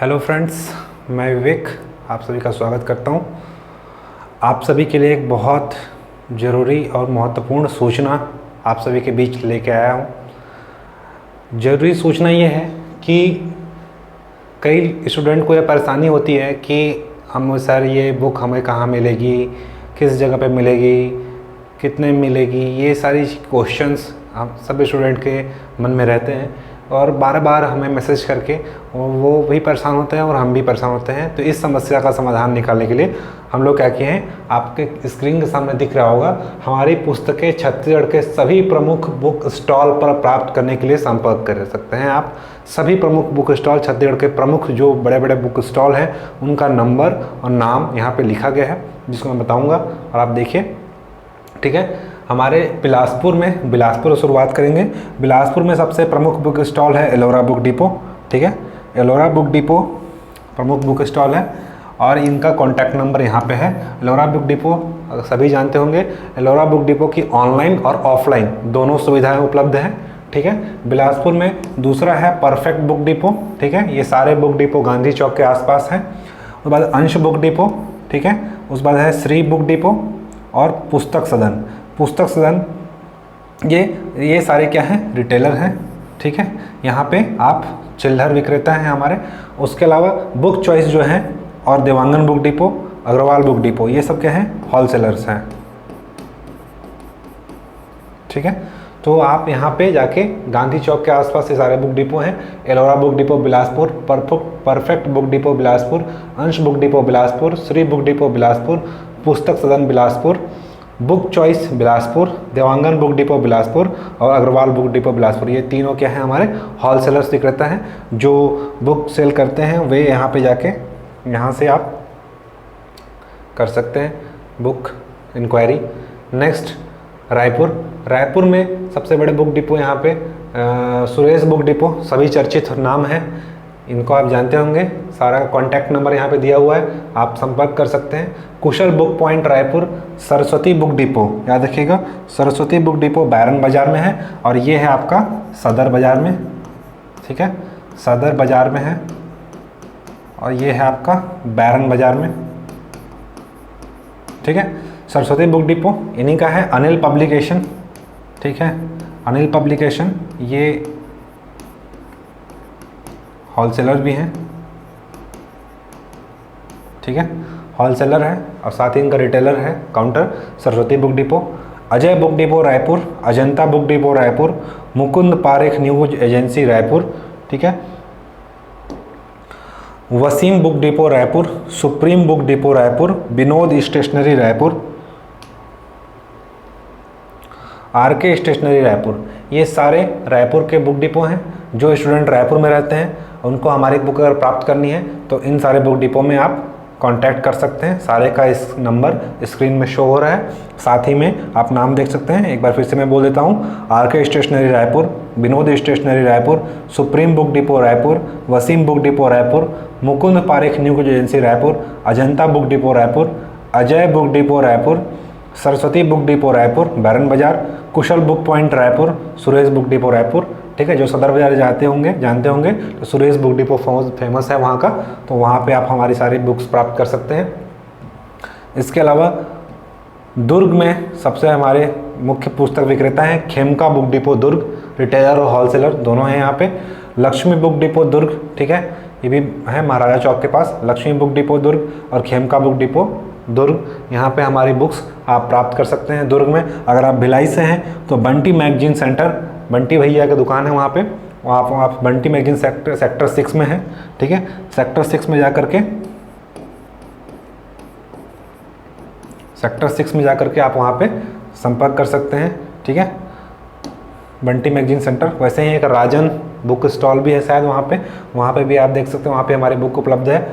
Hello friends, मैं विवेक आप सभी का स्वागत करता हूं। आप सभी के लिए एक बहुत ज़रूरी और महत्वपूर्ण सूचना आप सभी के बीच लेके आया हूं। ज़रूरी सूचना ये है कि कई स्टूडेंट को यह परेशानी होती है कि हम सर ये बुक हमें कहाँ मिलेगी, किस जगह पे मिलेगी, कितने में मिलेगी, ये सारी क्वेश्चंस हम सब स्टूडेंट के मन में रहते हैं और बार बार हमें मैसेज करके वो भी परेशान होते हैं और हम भी परेशान होते हैं। तो इस समस्या का समाधान निकालने के लिए हम लोग क्या किए हैं, आपके स्क्रीन के सामने दिख रहा होगा, हमारी पुस्तकें छत्तीसगढ़ के सभी प्रमुख बुक स्टॉल पर प्राप्त करने के लिए संपर्क कर सकते हैं। आप सभी प्रमुख बुक स्टॉल, छत्तीसगढ़ के प्रमुख जो बड़े बड़े बुक स्टॉल हैं उनका नंबर और नाम यहाँ पर लिखा गया है, जिसको मैं बताऊँगा और आप देखिए। ठीक है, हमारे बिलासपुर से शुरुआत करेंगे। बिलासपुर में सबसे प्रमुख बुक स्टॉल है एलोरा बुक डिपो। ठीक है, एलोरा बुक डिपो प्रमुख बुक स्टॉल है और इनका कॉन्टैक्ट नंबर यहाँ पे है। एलोरा बुक डिपो सभी जानते होंगे, एलोरा बुक डिपो की ऑनलाइन और ऑफलाइन दोनों सुविधाएं उपलब्ध हैं। ठीक है, बिलासपुर में दूसरा है परफेक्ट बुक डिपो। ठीक है, ये सारे बुक डिपो गांधी चौक के आसपास हैं। उसके बाद अंश बुक डिपो। ठीक है, उसके बाद है श्री बुक डिपो और पुस्तक सदन। ये सारे क्या हैं, रिटेलर हैं। ठीक है, यहाँ पे आप चिल्लर विक्रेता हैं हमारे। उसके अलावा बुक चॉइस जो है और Dewangan book depot, Agrawal book depot, ये सब क्या हैं, होलसेलर्स हैं। ठीक है, तो आप यहाँ पे जाके गांधी चौक के आसपास ये सारे बुक डिपो हैं। Ellora book depot Bilaspur, perfect book depot Bilaspur, Ansh book depot Bilaspur, Shri book depot Bilaspur, Pustak Sadan Bilaspur, book choice Bilaspur, Dewangan book depot Bilaspur और अग्रवाल बुक डिपो बिलासपुर। ये तीनों क्या हैं, हमारे होलसेलर्स विक्रेता हैं जो बुक सेल करते हैं। वे यहाँ पे जाके यहाँ से आप कर सकते हैं बुक इंक्वायरी। नेक्स्ट रायपुर में सबसे बड़े बुक डिपो यहाँ पे सुरेश बुक डिपो, सभी चर्चित नाम है, इनको आप जानते होंगे। सारा कॉन्टैक्ट नंबर यहाँ पे दिया हुआ है, आप संपर्क कर सकते हैं। Kushal book point Raipur, Saraswati book depot, याद रखिएगा सरस्वती बुक डिपो बैरन बाज़ार में है और ये है आपका सदर बाज़ार में। ठीक है, सदर बाज़ार में है और ये है आपका बैरन बाज़ार में। ठीक है, सरस्वती बुक डिपो इन्हीं का है। अनिल पब्लिकेशन, ठीक है, अनिल पब्लिकेशन ये होलसेलर भी हैं। ठीक है, होलसेलर है और साथ ही इनका रिटेलर है counter. Saraswati book depot, Ajay book depot Raipur, Ajanta book depot Raipur, Mukund Parekh news agency Raipur. ठीक है, Wasim book depot Raipur, supreme book depot Raipur, Vinod stationery Raipur, RK stationery Raipur. ये सारे रायपुर के बुक डिपो हैं। जो स्टूडेंट रायपुर में रहते हैं उनको हमारी बुक अगर प्राप्त करनी है तो इन सारे बुक डिपो में आप कांटेक्ट कर सकते हैं। सारे का इस नंबर स्क्रीन में शो हो रहा है, साथ ही में आप नाम देख सकते हैं। एक बार फिर से मैं बोल देता हूँ, RK stationery Raipur, Vinod stationery Raipur, supreme book depot Raipur, Wasim book depot Raipur, Mukund Parekh news agency Raipur, Ajanta book depot Raipur, Ajay book depot Raipur, Saraswati book depot Raipur Bairan Bazar, Kushal book point Raipur, Suresh book depot Raipur. ठीक है, जो सदर बाज़ार जानते होंगे तो सुरेश बुक डिपो फेमस है वहाँ का, तो वहाँ पे आप हमारी सारी बुक्स प्राप्त कर सकते हैं। इसके अलावा दुर्ग में सबसे हमारे मुख्य पुस्तक विक्रेता हैं खेमका बुक डिपो दुर्ग, रिटेलर और होलसेलर दोनों हैं यहाँ पे। लक्ष्मी बुक डिपो दुर्ग, ठीक है, ये भी है महाराजा चौक के पास। लक्ष्मी बुक डिपो दुर्ग और खेमका बुक डिपो दुर्ग, यहाँ पे हमारी बुक्स आप प्राप्त कर सकते हैं। दुर्ग में अगर आप भिलाई से हैं तो बंटी मैगजीन सेंटर, बंटी भैया की दुकान है वहाँ पे, वहाँ आप बंटी मैगजीन सेक्टर 6 में है। ठीक है, सेक्टर 6 में जा करके आप वहाँ पे संपर्क कर सकते हैं। ठीक है, बंटी मैगजीन सेंटर। वैसे ही एक राजन बुक स्टॉल भी है शायद वहाँ पे भी आप देख सकते हैं, वहाँ पे हमारी बुक उपलब्ध है।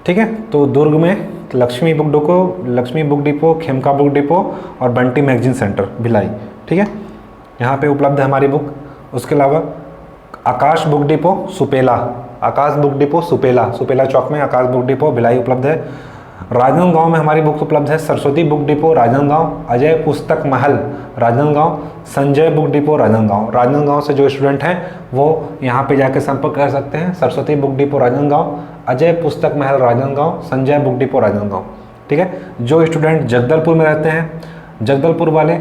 ठीक है, तो दुर्ग में Lakshmi book depot, Khemka book depot और बंटी मैगजीन सेंटर भिलाई। ठीक है, यहाँ पे उपलब्ध है हमारी बुक। उसके अलावा आकाश बुक डिपो सुपेला, सुपेला चौक में आकाश बुक डिपो भिलाई उपलब्ध है। राजनांदगांव में हमारी बुक उपलब्ध है सरस्वती बुक डिपो राजनांदगांव, अजय पुस्तक महल राजनांदगांव, संजय बुक डिपो राजनांदगांव। राजनांदगांव से जो स्टूडेंट हैं वो यहाँ पे जाके संपर्क कर सकते हैं, सरस्वती बुक डिपो राजनांदगांव, अजय पुस्तक महल राजनांदगांव, संजय बुक डिपो राजनांदगांव। ठीक है। जो स्टूडेंट जगदलपुर में रहते हैं, जगदलपुर वाले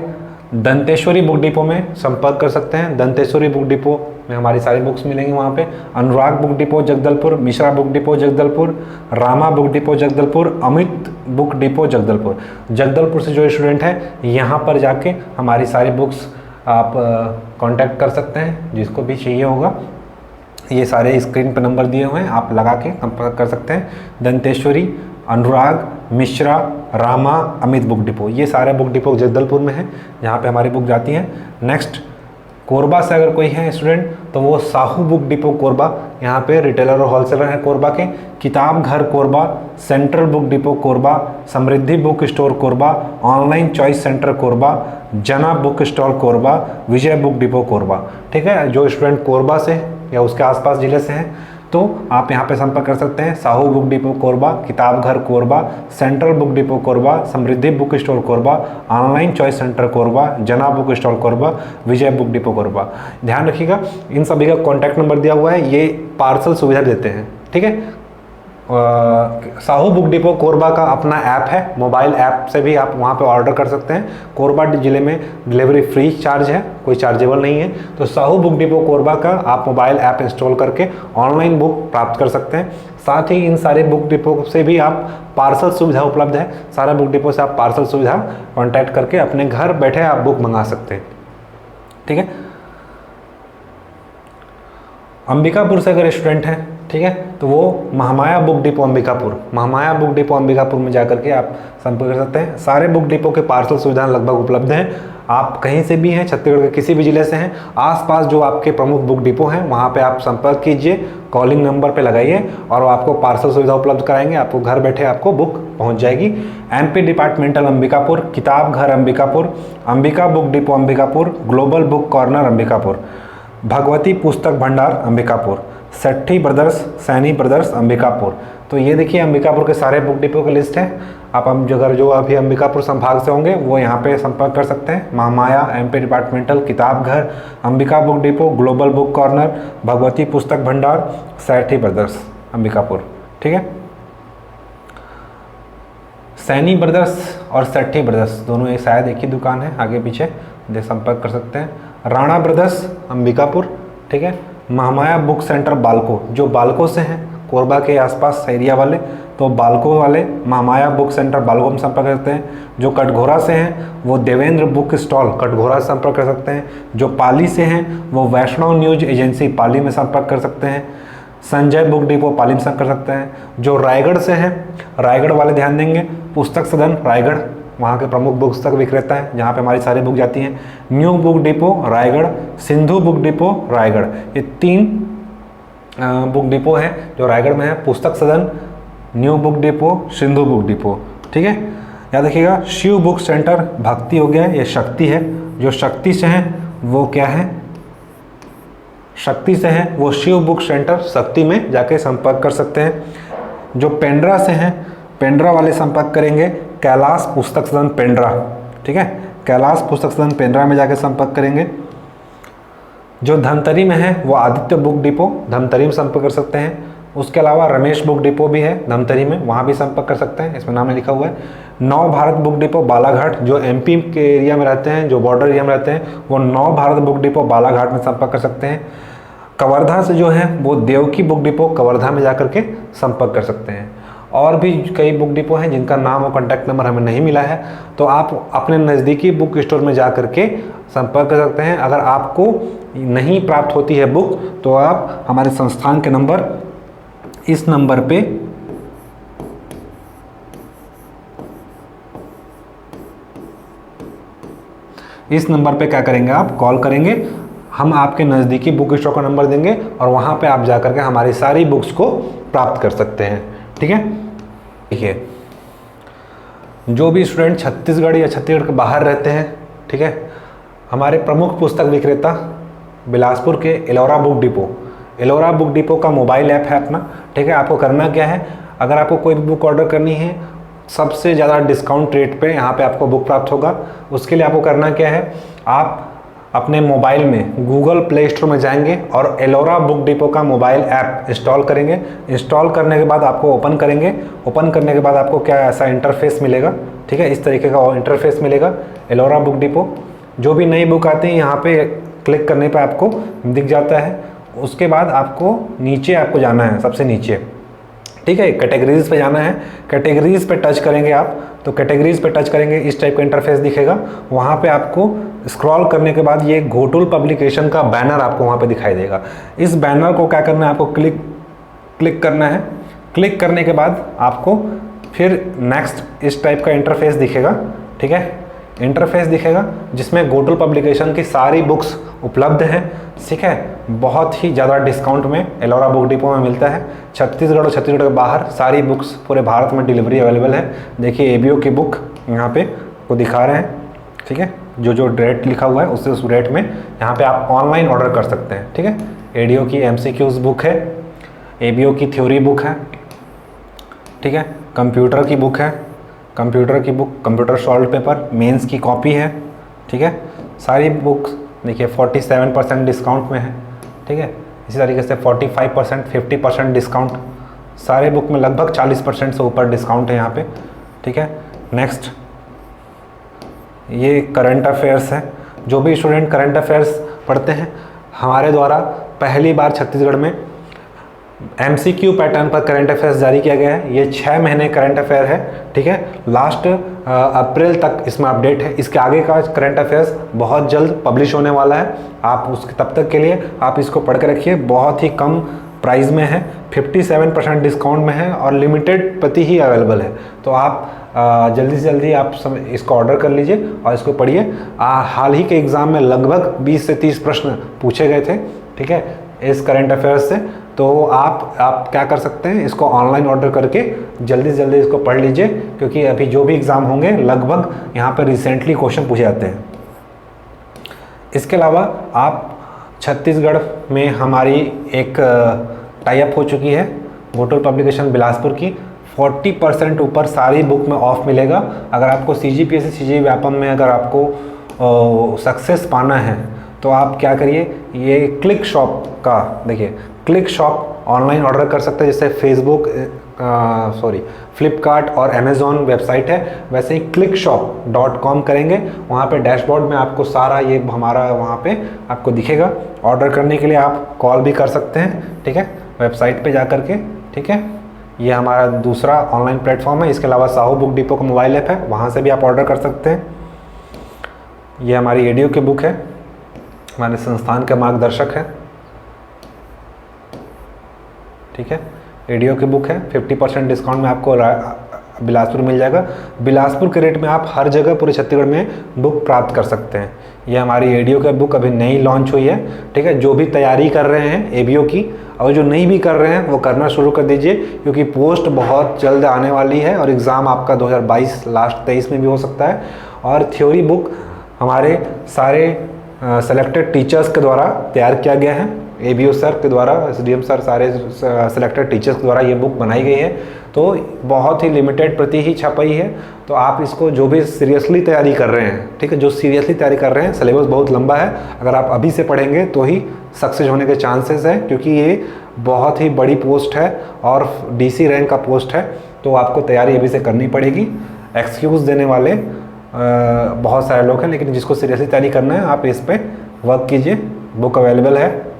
दंतेश्वरी बुक डिपो में संपर्क कर सकते हैं। दंतेश्वरी बुक डिपो में हमारी सारी बुक्स मिलेंगी वहाँ पे। Anurag book depot Jagdalpur, Mishra book depot Jagdalpur, Rama book depot Jagdalpur, Amit book depot Jagdalpur. Jagdalpur से जो स्टूडेंट है यहाँ पर जाके हमारी सारी बुक्स आप कांटेक्ट कर सकते हैं, जिसको भी चाहिए होगा। ये सारे स्क्रीन पर नंबर दिए हुए हैं, आप लगा के संपर्क कर सकते हैं। दंतेश्वरी, अनुराग, मिश्रा, रामा, अमित बुक डिपो, ये सारे बुक डिपो जगदलपुर में है जहाँ पे हमारी बुक जाती हैं। नेक्स्ट, कोरबा से अगर कोई है स्टूडेंट तो वो साहू बुक डिपो कोरबा, यहाँ पे रिटेलर और होलसेलर हैं कोरबा के। Kitab Ghar Korba, central book depot Korba, Samriddhi book store Korba, online choice centre Korba, Jana book stall Korba, Vijay book depot Korba. ठीक है। जो स्टूडेंट कोरबा से या उसके आसपास ज़िले से हैं तो आप यहाँ पे संपर्क कर सकते हैं। Sahu book depot Korba, Kitab Ghar Korba, central book depot Korba, Samriddhi book store Korba, online choice centre Korba, Jana book stall Korba, Vijay book depot Korba. ध्यान रखिएगा, इन सभी का कॉन्टैक्ट नंबर दिया हुआ है, ये पार्सल सुविधा देते हैं। ठीक है। साहू बुक डिपो कोरबा का अपना ऐप है, मोबाइल ऐप से भी आप वहाँ पे ऑर्डर कर सकते हैं। कोरबा ज़िले में डिलीवरी फ्री चार्ज है, कोई चार्जेबल नहीं है। तो साहू बुक डिपो कोरबा का आप मोबाइल ऐप इंस्टॉल करके ऑनलाइन बुक प्राप्त कर सकते हैं। साथ ही इन सारे बुक डिपो से भी आप पार्सल सुविधा उपलब्ध है। सारा बुक डिपो से आप पार्सल सुविधा कॉन्टैक्ट करके अपने घर बैठे आप बुक मंगा सकते हैं। ठीक है। अंबिकापुर से अगर स्टूडेंट हैं, ठीक है, तो वो Mahamaya book depot Ambikapur, Mahamaya book depot Ambikapur में जाकर के आप संपर्क कर सकते हैं। सारे बुक डिपो के पार्सल सुविधा लगभग उपलब्ध हैं। आप कहीं से भी हैं, छत्तीसगढ़ के किसी भी जिले से हैं, आसपास जो आपके प्रमुख बुक डिपो हैं वहाँ पे आप संपर्क कीजिए, कॉलिंग नंबर पे लगाइए और वो आपको पार्सल सुविधा उपलब्ध कराएंगे। आपको घर बैठे आपको बुक पहुँच जाएगी। एमपी डिपार्टमेंटल अंबिकापुर, किताब घर Ambikapur, Ambika book depot Ambikapur, global book corner Ambikapur, Bhagwati पुस्तक भंडार अंबिकापुर, सेट्ठी ब्रदर्स, सैनी ब्रदर्स अंबिकापुर। तो ये देखिए अंबिकापुर के सारे बुक डिपो की लिस्ट है। आप जो अभी अंबिकापुर संभाग से होंगे वो यहाँ पे संपर्क कर सकते हैं। महामाया, एमपी डिपार्टमेंटल, किताब घर, Ambika book depot, global book corner, Bhagwati पुस्तक भंडार, सेट्ठी ब्रदर्स अंबिकापुर। ठीक है। सैनी ब्रदर्स और सेट्ठी ब्रदर्स दोनों एक शायद एक ही दुकान है, आगे पीछे दे संपर्क कर सकते हैं। राणा ब्रदर्स अंबिकापुर। ठीक है। महामाया बुक सेंटर बालको, जो बालको से हैं कोरबा के आसपास एरिया वाले, तो बालको वाले महामाया बुक सेंटर बालको में संपर्क कर सकते हैं। जो कटघोरा से हैं वो देवेंद्र बुक स्टॉल कटघोरा से संपर्क कर सकते हैं। जो पाली से हैं वो वैष्णव न्यूज एजेंसी पाली में संपर्क कर सकते हैं। संजय बुक डिपो पाली में संपर्क कर सकते हैं। जो रायगढ़ से हैं, रायगढ़ वाले ध्यान देंगे, पुस्तक सदन रायगढ़ वहाँ के प्रमुख पुस्तक विक्रेता है जहाँ पे हमारी सारी बुक जाती हैं। New book depot Raigarh, Sindhu book depot Raigarh, ये 3 बुक डिपो हैं जो रायगढ़ में है। पुस्तक सदन, new book depot, Sindhu book depot. ठीक है। याद रखिएगा, शिव बुक सेंटर भक्ति हो गया, ये शक्ति है। जो शक्ति से हैं वो क्या है, शक्ति से हैं वो शिव बुक सेंटर शक्ति में जाके संपर्क कर सकते हैं। जो पेंड्रा से हैं, पेंड्रा वाले संपर्क करेंगे कैलाश पुस्तक सदन पेंड्रा। ठीक है। कैलाश पुस्तक सदन पेंड्रा में जाके संपर्क करेंगे। जो धमतरी में है वो आदित्य बुक डिपो धमतरी में संपर्क कर सकते हैं। उसके अलावा रमेश बुक डिपो भी है धमतरी में, वहाँ भी संपर्क कर सकते हैं, इसमें नाम लिखा हुआ है। नव भारत बुक डिपो बालाघाट, जो एमपी के एरिया में रहते हैं, जो बॉर्डर एरिया में रहते हैं, वो नव भारत बुक डिपो बालाघाट में संपर्क कर सकते हैं। कवर्धा से जो है वो देवकी बुक डिपो कवर्धा में जाकर के संपर्क कर सकते हैं। और भी कई बुक डिपो हैं जिनका नाम और कॉन्टैक्ट नंबर हमें नहीं मिला है, तो आप अपने नज़दीकी बुक स्टोर में जा कर के संपर्क कर सकते हैं। अगर आपको नहीं प्राप्त होती है बुक तो आप हमारे संस्थान के नंबर, इस नंबर पे क्या करेंगे, आप कॉल करेंगे, हम आपके नज़दीकी बुक स्टोर का नंबर देंगे और वहाँ पे आप जा कर के हमारी सारी बुक्स को प्राप्त कर सकते हैं। ठीक है। देखिए, जो भी स्टूडेंट छत्तीसगढ़ या छत्तीसगढ़ के बाहर रहते हैं, ठीक है, हमारे प्रमुख पुस्तक विक्रेता बिलासपुर के Ellora book depot, Ellora book depot का मोबाइल ऐप है अपना। ठीक है। आपको करना क्या है, अगर आपको कोई बुक ऑर्डर करनी है सबसे ज़्यादा डिस्काउंट रेट पे यहाँ पे आपको बुक प्राप्त होगा। उसके लिए आपको करना क्या है, आप अपने मोबाइल में गूगल प्ले स्टोर में जाएंगे और एलोरा बुक डिपो का मोबाइल ऐप इंस्टॉल करेंगे। इंस्टॉल करने के बाद आपको ओपन करेंगे। ओपन करने के बाद आपको क्या ऐसा इंटरफेस मिलेगा, ठीक है, इस तरीके का इंटरफेस मिलेगा एलोरा बुक डिपो। जो भी नई बुक आती है यहाँ पे क्लिक करने पे आपको दिख जाता है। उसके बाद आपको नीचे आपको जाना है, सबसे नीचे, ठीक है, कैटेगरीज पे जाना है। कैटेगरीज पे टच करेंगे आप, तो कैटेगरीज पे टच करेंगे इस टाइप का इंटरफेस दिखेगा। वहाँ पे आपको स्क्रॉल करने के बाद ये घोटुल पब्लिकेशन का बैनर आपको वहाँ पे दिखाई देगा। इस बैनर को क्या करना है, आपको क्लिक करना है। क्लिक करने के बाद आपको फिर नेक्स्ट इस टाइप का इंटरफेस दिखेगा, ठीक है, इंटरफेस दिखेगा जिसमें घोटुल पब्लिकेशन की सारी बुक्स उपलब्ध हैं, ठीक है। बहुत ही ज़्यादा डिस्काउंट में एलोरा बुक डिपो में मिलता है। छत्तीसगढ़ और छत्तीसगढ़ के बाहर सारी बुक्स पूरे भारत में डिलीवरी अवेलेबल है। देखिए एबीओ की बुक यहाँ पे को दिखा रहे हैं, ठीक है, जो रेट लिखा हुआ है उससे उस रेट में यहाँ पे आप ऑनलाइन ऑर्डर कर सकते हैं, ठीक है। एडीओ की एमसीक्यूज बुक है, एबीओ की थ्योरी बुक है, ठीक है, कंप्यूटर की बुक है, कंप्यूटर की book, computer solve paper, mains की कॉपी है, ठीक है। सारी बुक्स देखिए 47% डिस्काउंट में है, ठीक है। इसी तरीके से 45%, 50% डिस्काउंट, सारे बुक में लगभग 40% से ऊपर डिस्काउंट है यहाँ पे, ठीक है। नेक्स्ट ये करंट अफेयर्स है। जो भी स्टूडेंट करंट अफेयर्स पढ़ते हैं, हमारे द्वारा पहली बार छत्तीसगढ़ में एमसीक्यू पैटर्न पर करंट अफेयर्स जारी किया गया है। ये 6 महीने करंट अफेयर है, ठीक है। लास्ट अप्रैल तक इसमें अपडेट है। इसके आगे का करंट अफेयर्स बहुत जल्द पब्लिश होने वाला है। आप उसके तब तक के लिए आप इसको पढ़ के रखिए। बहुत ही कम प्राइस में है, 57% डिस्काउंट में है और लिमिटेड प्रति ही अवेलेबल है। तो आप जल्दी से जल्दी आप इसको ऑर्डर कर लीजिए और इसको पढ़िए। हाल ही के एग्ज़ाम में लगभग 20 से 30 प्रश्न पूछे गए थे, ठीक है, इस करंट अफेयर्स से। तो आप क्या कर सकते हैं, इसको ऑनलाइन ऑर्डर करके जल्दी से जल्दी इसको पढ़ लीजिए, क्योंकि अभी जो भी एग्ज़ाम होंगे लगभग यहाँ पर रिसेंटली क्वेश्चन पूछे जाते हैं। इसके अलावा आप छत्तीसगढ़ में हमारी एक टाई अप हो चुकी है घोटुल पब्लिकेशन बिलासपुर की। 40% ऊपर सारी बुक में ऑफ मिलेगा। अगर आपको सीजीपीएससी सीजी व्यापम में अगर आपको सक्सेस पाना है तो आप क्या करिए, ये क्लिक शॉप का देखिए, क्लिक शॉप ऑनलाइन ऑर्डर कर सकते हैं, जैसे फेसबुक फ्लिपकार्ट और अमेज़ॉन वेबसाइट है, वैसे ही clickshop.com करेंगे। वहाँ पे डैशबोर्ड में आपको सारा ये हमारा वहाँ पे आपको दिखेगा। ऑर्डर करने के लिए आप कॉल भी कर सकते हैं, ठीक है, वेबसाइट पे जा कर के, ठीक है। ये हमारा दूसरा ऑनलाइन प्लेटफॉर्म है। इसके अलावा साहू बुक डिपो का मोबाइल ऐप है, वहाँ से भी आप ऑर्डर कर सकते हैं। ये हमारी एडीओ की बुक है, हमारे संस्थान के मार्गदर्शक है, ठीक है। एडीओ की बुक है, 50% डिस्काउंट में आपको बिलासपुर मिल जाएगा। बिलासपुर के रेट में आप हर जगह पूरे छत्तीसगढ़ में बुक प्राप्त कर सकते हैं। ये हमारी एडीओ की बुक अभी नई लॉन्च हुई है, ठीक है। जो भी तैयारी कर रहे हैं एबीओ की और जो नहीं भी कर रहे हैं वो करना शुरू कर दीजिए, क्योंकि पोस्ट बहुत जल्द आने वाली है और एग्ज़ाम आपका 2022 लास्ट 23 में भी हो सकता है। और थ्योरी बुक हमारे सारे सेलेक्टेड टीचर्स के द्वारा तैयार किया गया है। एबीओ सर के द्वारा, एसडीएम सर, सारे सेलेक्टेड टीचर्स के द्वारा ये बुक बनाई गई है। तो बहुत ही लिमिटेड प्रति ही छपाई है। तो आप इसको जो भी सीरियसली तैयारी कर रहे हैं, ठीक है, जो सीरियसली तैयारी कर रहे हैं, सिलेबस बहुत लंबा है, अगर आप अभी से पढ़ेंगे तो ही सक्सेस होने के चांसेस है, क्योंकि ये बहुत ही बड़ी पोस्ट है और डीसी रैंक का पोस्ट है। तो आपको तैयारी अभी से करनी पड़ेगी। एक्सक्यूज़ देने वाले बहुत सारे लोग हैं, लेकिन जिसको सीरियसली तैयारी करना है आप इस पर वर्क कीजिए। बुक अवेलेबल है।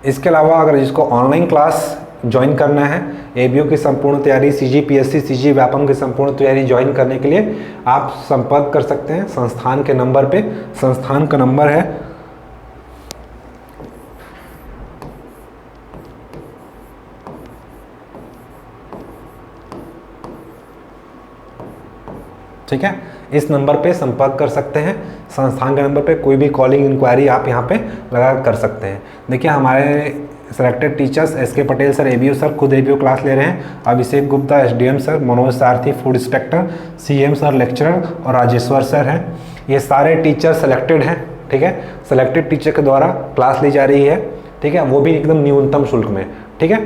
इसके अलावा अगर जिसको ऑनलाइन क्लास ज्वाइन करना है, एबीओ की संपूर्ण तैयारी, सीजीपीएससी सीजी व्यापम की संपूर्ण तैयारी ज्वाइन करने के लिए आप संपर्क कर सकते हैं संस्थान के नंबर पे। संस्थान का नंबर है 0 ठीक है, इस नंबर पे संपर्क कर सकते हैं। संस्थान के नंबर पे कोई भी कॉलिंग इंक्वायरी आप यहाँ पे लगा कर सकते हैं। देखिए हमारे selected teachers SK Patel sir ABO sir खुद एबीओ क्लास ले रहे हैं। Abhishek Gupta SDM sir, Manoj Sarathi food inspector, CM sir lecturer और राजेश्वर सर हैं। ये सारे टीचर सेलेक्टेड हैं, ठीक है। सेलेक्टेड टीचर के द्वारा क्लास ली जा रही है, ठीक है, वो भी एकदम न्यूनतम शुल्क में, ठीक है।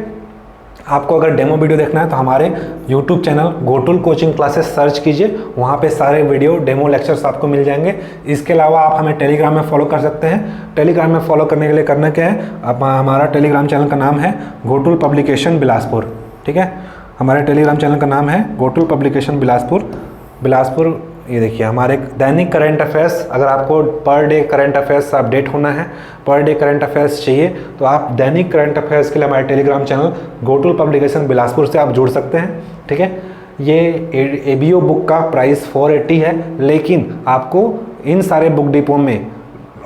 आपको अगर डेमो वीडियो देखना है तो हमारे YouTube channel Ghotul coaching classes search कीजिए, वहाँ पे सारे वीडियो डेमो लेक्चर्स आपको मिल जाएंगे। इसके अलावा आप हमें टेलीग्राम में फॉलो कर सकते हैं। टेलीग्राम में फॉलो करने के लिए करना क्या है, आप हमारा टेलीग्राम चैनल का नाम है गोटुल पब्लिकेशन बिलासपुर, ठीक है। हमारे टेलीग्राम चैनल का नाम है गोटुल पब्लिकेशन बिलासपुर। ये देखिए हमारे दैनिक करंट अफेयर्स, अगर आपको per day current affairs update होना है, पर डे करंट अफेयर्स चाहिए, तो आप दैनिक करंट अफेयर्स के लिए हमारे Telegram channel Ghotul publication Bilaspur से आप जुड़ सकते हैं, ठीक है। ये ABO बुक का प्राइस 480 है, लेकिन आपको इन सारे बुक डिपो में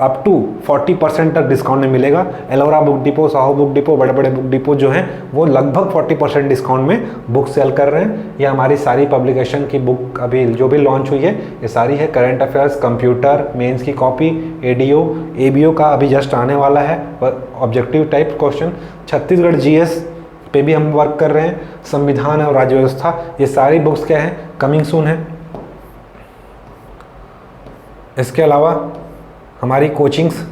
अप टू 40% तक डिस्काउंट में मिलेगा। Ellora book depot, Saho book depot, बड़े बड़े बुक डिपो जो हैं वो लगभग 40% डिस्काउंट में बुक सेल कर रहे हैं। ये हमारी सारी पब्लिकेशन की बुक अभी जो भी लॉन्च हुई है ये सारी है। करंट अफेयर्स, कंप्यूटर, मेंस की कॉपी, ADO, ABO का अभी जस्ट आने वाला है objective type question, Chhattisgarh GS पे भी हम वर्क कर रहे हैं, संविधान और राज्य व्यवस्था, ये सारी बुक्स क्या है कमिंग सून है। इसके अलावा हमारी कोचिंग्स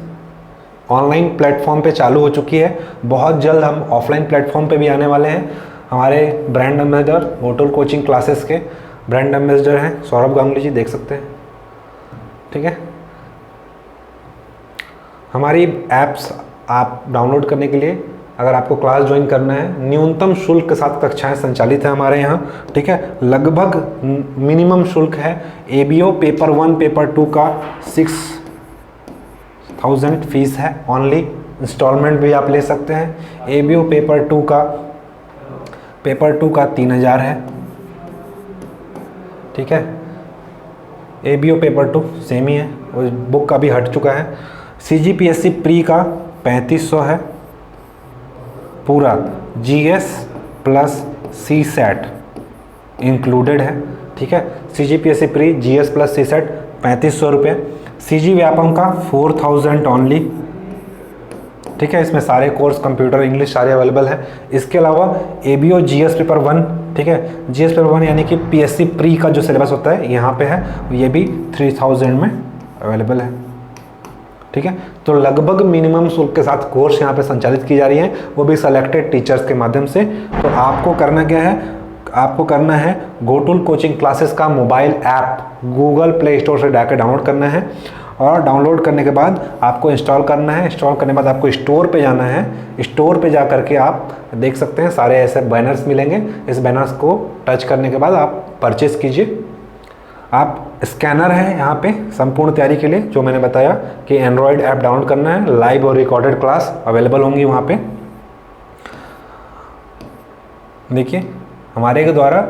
ऑनलाइन प्लेटफॉर्म पे चालू हो चुकी है। बहुत जल्द हम ऑफलाइन प्लेटफॉर्म पे भी आने वाले हैं। हमारे brand ambassador Ghotul coaching classes के ब्रांड एम्बेसडर हैं सौरभ गांगुली जी, देख सकते हैं, ठीक है। हमारी ऐप्स आप डाउनलोड करने के लिए, अगर आपको क्लास ज्वाइन करना है, न्यूनतम शुल्क के साथ कक्षाएं संचालित है हमारे यहाँ, ठीक है। लगभग मिनिमम शुल्क है। ABO पेपर 1 पेपर 2 का 6000 फीस है ओनली, इंस्टॉलमेंट भी आप ले सकते हैं। ABO पेपर 2 का 3000 है, ठीक है। ABO पेपर 2 सेम ही है, वो बुक का भी हट चुका है। CGPSC प्री का 3500 है, पूरा GS प्लस CSAT इंक्लूडेड है, ठीक है। CGPSC pre, GS plus CSAT 3500 रुपये। CG व्यापम का 4000 ओनली, ठीक है। इसमें सारे कोर्स, कंप्यूटर, इंग्लिश सारे अवेलेबल है। इसके अलावा ABO GS पेपर 1, ठीक है, GS पेपर 1 यानी कि PSC प्री का जो सिलेबस होता है यहाँ पे है, ये भी 3000 में अवेलेबल है, ठीक है। तो लगभग मिनिमम शुल्क के साथ कोर्स यहाँ पे संचालित की जा रही है, वो भी सेलेक्टेड टीचर्स के माध्यम से। तो आपको करना क्या है, आपको करना है गोटुल कोचिंग क्लासेस का mobile app Google play store से जाकर डाउनलोड करना है, और डाउनलोड करने के बाद आपको इंस्टॉल करना है। इंस्टॉल करने के बाद आपको स्टोर पे जाना है। स्टोर पे जा करके आप देख सकते हैं सारे ऐसे बैनर्स मिलेंगे। इस बैनर्स को टच करने के बाद आप परचेस कीजिए। आप स्कैनर है यहाँ पे संपूर्ण तैयारी के लिए, जो मैंने बताया कि एंड्रॉयड ऐप डाउनलोड करना है। लाइव और रिकॉर्डेड क्लास अवेलेबल होंगी वहाँ पे। देखिए हमारे के द्वारा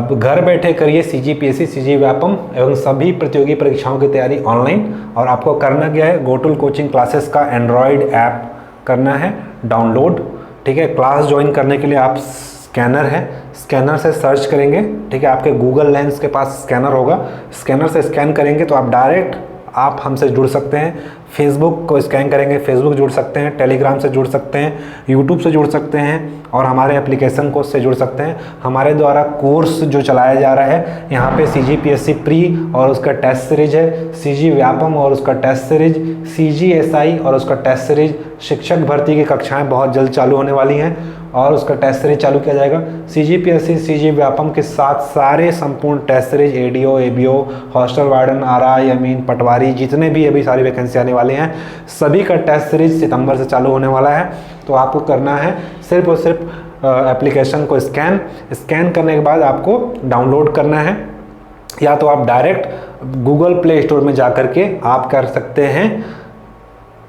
घर बैठे करिए CGPSC, CG व्यापम एवं सभी प्रतियोगी परीक्षाओं की तैयारी ऑनलाइन। और आपको करना क्या है, गोटुल कोचिंग क्लासेस का एंड्रॉयड ऐप करना है डाउनलोड, ठीक है। क्लास ज्वाइन करने के लिए आप स्कैनर है, स्कैनर से सर्च करेंगे, ठीक है। आपके गूगल लेंस के पास स्कैनर होगा, स्कैनर से स्कैन करेंगे तो आप डायरेक्ट आप हमसे जुड़ सकते हैं। फेसबुक को स्कैन करेंगे, फेसबुक जुड़ सकते हैं, टेलीग्राम से जुड़ सकते हैं, यूट्यूब से जुड़ सकते हैं, और हमारे एप्लीकेशन को से जुड़ सकते हैं। हमारे द्वारा कोर्स जो चलाया जा रहा है यहाँ पे CGPSC प्री और उसका टेस्ट सीरीज है, CG व्यापम और उसका टेस्ट सीरीज, CGSI और उसका टेस्ट सीरीज। शिक्षक भर्ती की कक्षाएं बहुत जल्द चालू होने वाली हैं और उसका टेस्ट सीरीज चालू किया जाएगा। CGPSC, CG व्यापम के साथ सारे संपूर्ण test series, ADO, ABO, hostel warden, RI, अमीन, पटवारी, जितने भी अभी सारी वैकेंसी आने वाली हैं, सभी का टेस्ट सीरीज सितंबर से चालू होने वाला है। तो आपको करना है सिर्फ और सिर्फ एप्लीकेशन को स्कैन करने के बाद आपको डाउनलोड करना है, या तो आप डायरेक्ट गूगल प्ले स्टोर में जा करके आप कर सकते हैं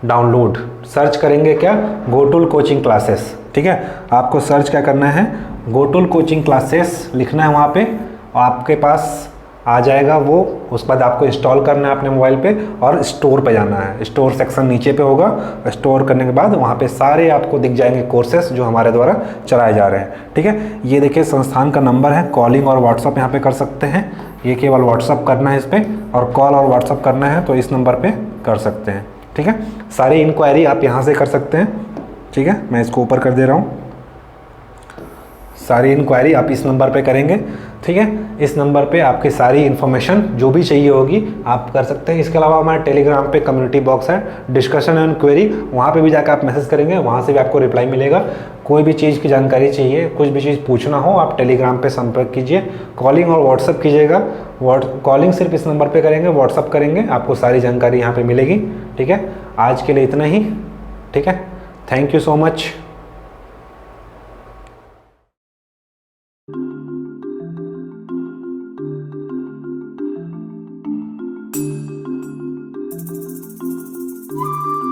डाउनलोड। सर्च करेंगे क्या, गोटुल कोचिंग क्लासेस, ठीक है। आपको सर्च क्या करना है, गोटुल कोचिंग क्लासेस लिखना है वहाँ पे, आपके पास आ जाएगा वो। उसके बाद आपको इंस्टॉल करना है अपने मोबाइल पे और स्टोर पे जाना है। स्टोर सेक्शन नीचे पे होगा। स्टोर करने के बाद वहाँ पे सारे आपको दिख जाएंगे कोर्सेस जो हमारे द्वारा चलाए जा रहे हैं, ठीक है। ये देखिए संस्थान का नंबर है, कॉलिंग और व्हाट्सअप यहाँ पे कर सकते हैं। ये केवल व्हाट्सअप करना है इस पर, और कॉल और व्हाट्सअप करना है तो इस नंबर पर कर सकते हैं, ठीक है। सारी इंक्वायरी आप यहाँ से कर सकते हैं, ठीक है। मैं इसको ऊपर कर दे रहा हूँ। सारी इंक्वायरी आप इस नंबर पे करेंगे, ठीक है। इस नंबर पे आपकी सारी इन्फॉर्मेशन जो भी चाहिए होगी आप कर सकते हैं। इसके अलावा हमारे टेलीग्राम पे कम्युनिटी बॉक्स है, डिस्कशन एंड क्वेरी, वहाँ पे भी जाकर आप मैसेज करेंगे, वहाँ से भी आपको रिप्लाई मिलेगा। कोई भी चीज़ की जानकारी चाहिए, कुछ भी चीज़ पूछना हो, आप टेलीग्राम पे संपर्क कीजिए। कॉलिंग और व्हाट्सअप कीजिएगा। कॉलिंग सिर्फ इस नंबर पे करेंगे, व्हाट्सअप करेंगे, आपको सारी जानकारी यहाँ पे मिलेगी, ठीक है। आज के लिए इतना ही, ठीक है। Thank you so much.